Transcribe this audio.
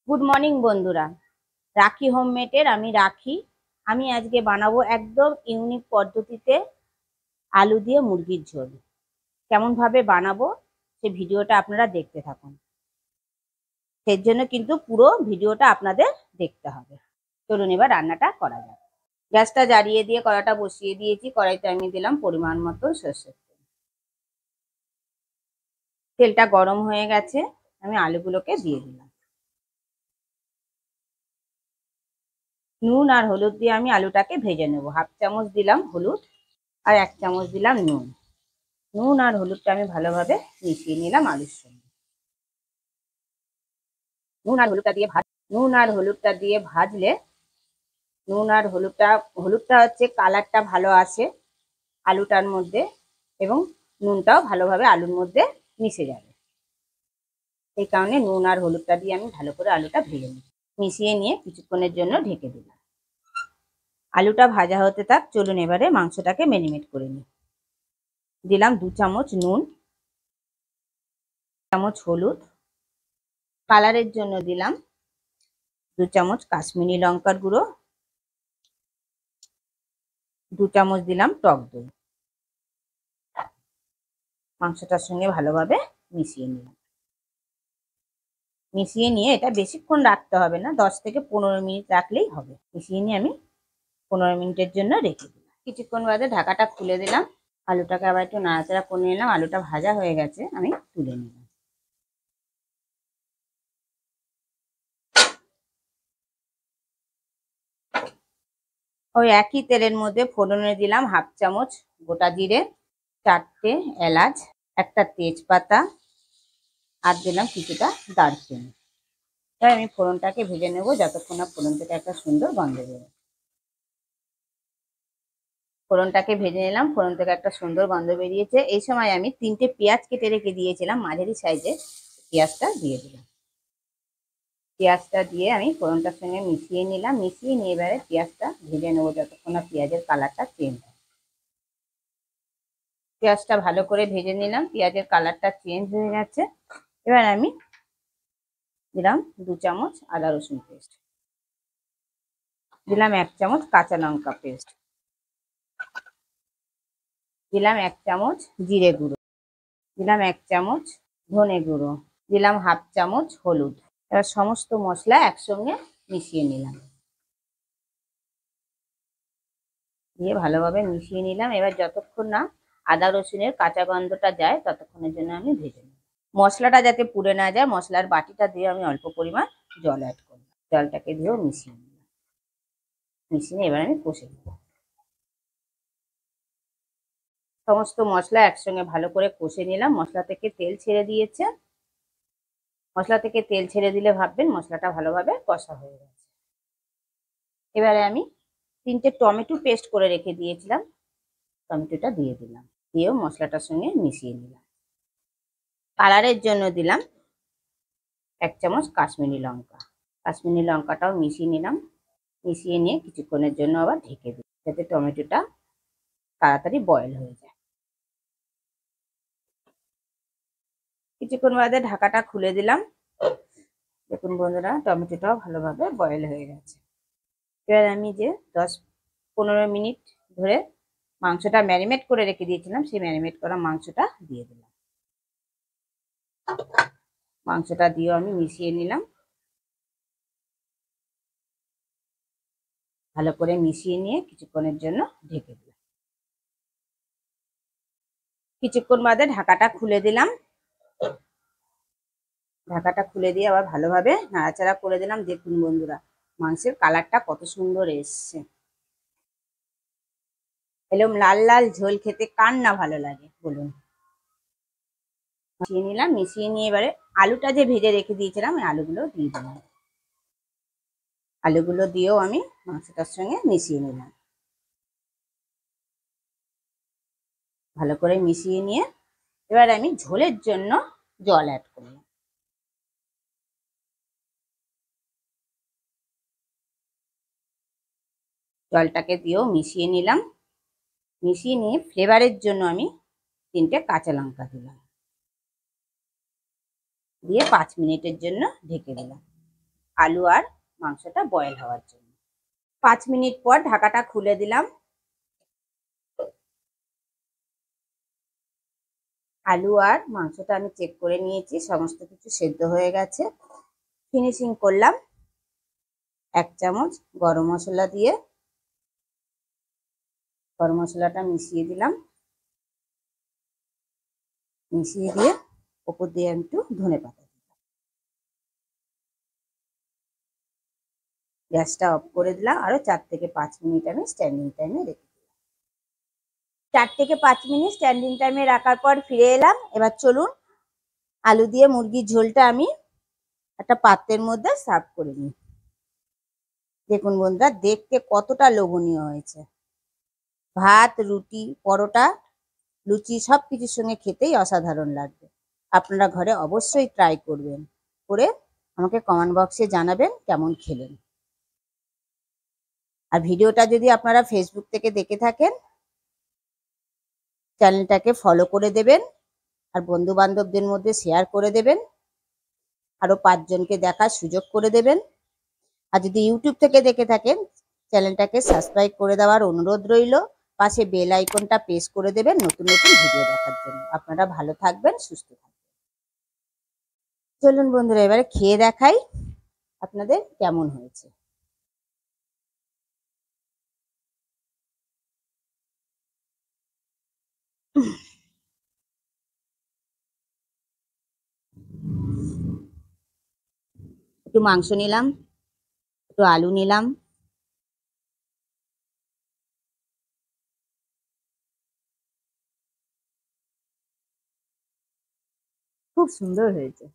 Good morning বন্ধুরা, রাখি হোমমেডের আমি রাখি। আমি আজকে বানাবো একদম ইউনিক পদ্ধতিতে আলু দিয়ে মুরগির ঝোল। কেমন ভাবে বানাবো সেই ভিডিওটা আপনারা দেখতে থাকুন। সেই জন্য কিন্তু পুরো ভিডিওটা আপনাদের দেখতে হবে। চলুন এবার রান্নাটা করা যাক। গ্যাসটা জ্বালিয়ে দিয়ে কড়াটা বসিয়ে দিয়েছি। কড়াইতে আমি দিলাম পরিমাণ মতো সরষের তেল। তেলটা গরম হয়ে গেছে, আমি আলুগুলোকে দিয়ে দিলাম। নুন আর হলুদ দিয়ে আমি আলুটাকে ভেজে নেব। হাফ চামচ দিলাম হলুদ আর 1 চামচ দিলাম নুন। নুন আর হলুদটা আমি ভালোভাবে মিশিয়ে নিলাম আলুর সঙ্গে। নুন আর হলুদটা দিয়ে ভাজলে হলুদটা হচ্ছে কালারটা ভালো আসে আলুটার মধ্যে, এবং নুনটাও ভালোভাবে আলুর মধ্যে মিশে যাবে। এই কারণে নুন আর হলুদটা দিয়ে আমি ভালো করে আলুটা ভেজে নিই। মিশিয়ে নিয়ে কিছুক্ষণের জন্য ঢেকে দিলাম। আলুটা ভাজা হতে থাক, চলুন এবারে মাংসটাকে ম্যারিনেট করে নিই। দিলাম 2 চামচ নুন, 1 চামচ হলুদ, কালারের জন্য দিলাম 2 চামচ কাশ্মীরি লঙ্কার গুঁড়ো, 2 চামচ দিলাম টক দই। মাংসটার সঙ্গে ভালোভাবে মিশিয়ে নিলাম। মিশিয়ে নিয়ে এটা বেশিক্ষণ রাখতে হবে না, 10 থেকে 15 মিনিট রাখলেই হবে। মিশিয়ে নিয়ে আমি 15 মিনিটের জন্য রেখে দিলাম। কিছুক্ষণ বাদে ঢাকাটা খুলে দিলাম। আলুটাকে আবার একটু নাড়াচাড়া করে নিলাম। আলুটা ভাজা হয়ে গেছে, আমি তুলে নিলাম। ওই একই তেলের মধ্যে ফোড়নে দিলাম হাফ চামচ গোটা জিরে, 4টে এলাচ, একটা তেজপাতা, আর দিলাম কিছুটা দারচিনি। তাই আমি ফোড়নটাকে ভেজে নেব যতক্ষণ না ফোড়ন থেকে একটা সুন্দর গন্ধ বেরোয়। ফোড়নটাকে ভেজে নিলাম, ফোড়ন থেকে একটা সুন্দর গন্ধ বেরিয়েছে। এই সময় আমি 3টে পেঁয়াজ কেটে রেখে দিয়েছিলাম, মাঝারি সাইজের। পেঁয়াজটা দিয়ে দিলাম। পেঁয়াজটা দিয়ে আমি ফোড়নটার সঙ্গে মিশিয়ে নিলাম। মিশিয়ে নিয়ে এবারে পেঁয়াজটা ভেজে নেবো যতক্ষণ না পেঁয়াজের কালারটা চেঞ্জ হয়। পেঁয়াজটা ভালো করে ভেজে নিলাম, পেঁয়াজের কালারটা চেঞ্জ হয়ে গেছে। এবার আমি দিলাম 2 চামচ আদা রসুন পেস্ট, দিলাম 1 চামচ কাঁচা লঙ্কা পেস্ট, দিলাম 1 চামচ জিরে গুঁড়ো, দিলাম 1 চামচ ধনে গুঁড়ো, দিলাম হাফ চামচ হলুদ। এবার সমস্ত মশলা একসঙ্গে মিশিয়ে নিলাম। দিয়ে ভালোভাবে মিশিয়ে নিলাম। এবার যতক্ষণ না আদা রসুনের কাঁচা গন্ধটা যায় ততক্ষণের জন্য আমি ভেজে নিই। মশলাটা যাতে পুড়ে না যায়, মশলার বাটিটা দিয়ে আমি অল্প পরিমাণ জল অ্যাড করলাম। জলটাকে দিয়েও মিশিয়ে নিলাম। মিশিয়ে এবার আমি কষে নেব। সমস্ত মশলা একসঙ্গে ভালো করে কষে নিলাম। মশলা থেকে তেল ছেড়ে দিয়েছে। মশলা থেকে তেল ছেড়ে দিলে ভাববেন মশলাটা ভালোভাবে কষা হয়ে গেছে। এবারে আমি 3টে টমেটো পেস্ট করে রেখে দিয়েছিলাম, টমেটোটা দিয়ে দিলাম। দিয়েও মশলাটার সঙ্গে মিশিয়ে নিলাম। কালারের জন্য দিলাম 1 চামচ কাশ্মীরি লঙ্কা। কাশ্মীরি লঙ্কাটাও মিশিয়ে নিলাম। মিশিয়ে নিয়ে কিছুক্ষণের জন্য আবার ঢেকে দিই, যাতে টমেটোটা তাড়াতাড়ি বয়েল হয়ে যায়। কিছুক্ষণ বাদে ঢাকাটা খুলে দিলাম। দেখুন বন্ধুরা, টমেটোটাও ভালোভাবে বয়েল হয়ে গেছে। এবার আমি যে 10-15 মিনিট ধরে মাংসটা ম্যারিনেট করে রেখে দিয়েছিলাম, সেই ম্যারিনেট করা মাংসটা দিয়ে দিলাম। মাংসটা দিয়েও আমি মিশিয়ে নিলাম। ভালো করে মিশিয়ে নিয়ে কিছুক্ষণের জন্য ঢেকে দিলাম। কিছুক্ষণ বাদে ঢাকাটা খুলে দিলাম। ঢাকাটা খুলে দিয়ে আবার ভালোভাবে নাড়াচাড়া করে দিলাম। দেখুন বন্ধুরা, মাংসের কালারটা কত সুন্দর এসছে। এরকম লাল লাল ঝোল খেতে কার না ভালো লাগে বলুন। মিশিয়ে নিলাম। মিশিয়ে নিয়ে এবারে আলুটা যে ভেজে রেখে দিয়েছিলাম ওই আলুগুলো দিয়ে দিলাম। আলুগুলো দিয়েও আমি মাংসটার সঙ্গে মিশিয়ে নিলাম। ভালো করে মিশিয়ে নিয়ে এবার আমি ঝোলের জন্য জল অ্যাড করলাম। জলটাকে দিয়েও মিশিয়ে নিলাম। মিশিয়ে নিয়ে ফ্লেভারের জন্য আমি 3টে কাঁচা লঙ্কা দিলাম। দিয়ে 5 মিনিটের জন্য ঢেকে দিলাম। আলু আর মাংসটা বয়েল হওয়ার জন্য। 5 মিনিট পর ঢাকাটা খুলে দিলাম। আলু আর মাংসটা আমি চেক করে নিয়েছি, সমস্ত কিছু সেদ্ধ হয়ে গেছে। ফিনিশিং করলাম 1 চামচ গরম মশলা দিয়ে। গরম মশলাটা মিশিয়ে দিলাম, মিশিয়ে দিয়ে ওপর দিয়ে একটু ধনেপাতা। গ্যাসটা অফ করে দিলাম, আরো 4 থেকে 5 মিনিট আমি স্ট্যান্ডিং টাইমে রেখে দিলাম। 4 থেকে 5 মিনিট স্ট্যান্ডিং টাইমে রাখার পর ফিরে এলাম। এবার চলুন আলু দিয়ে মুরগির ঝোলটা আমি একটা পাত্রের মধ্যে সার্ভ করে নিই। দেখুন বন্ধুরা, দেখতে কতটা লোভনীয় হয়েছে। ভাত, রুটি, পরোটা, লুচি সব কিছুর সঙ্গে খেতেই অসাধারণ লাগবে। আপনারা ঘরে অবশ্যই ট্রাই করবেন, করে আমাকে কমেন্ট বক্সে জানাবেন কেমন খেলেন। আর ভিডিওটা যদি আপনারা ফেসবুক থেকে দেখে থাকেন, চ্যানেলটাকে ফলো করে দেবেন আর বন্ধু বান্ধবদের মধ্যে শেয়ার করে দেবেন, আরো 5 জনকে দেখার সুযোগ করে দেবেন। আর যদি ইউটিউব থেকে দেখে থাকেন, চ্যানেলটাকে সাবস্ক্রাইব করে দেওয়ার অনুরোধ রইল। পাশে বেল আইকনটা প্রেস করে দেবেন নতুন নতুন ভিডিও দেখার জন্য। আপনারা ভালো থাকবেন, সুস্থ থাকবেন। চলুন বন্ধুরা, এবারে খেয়ে দেখাই আপনাদের কেমন হয়েছে। একটু মাংস নিলাম, একটু আলু নিলাম, খুব সুন্দর হয়েছে।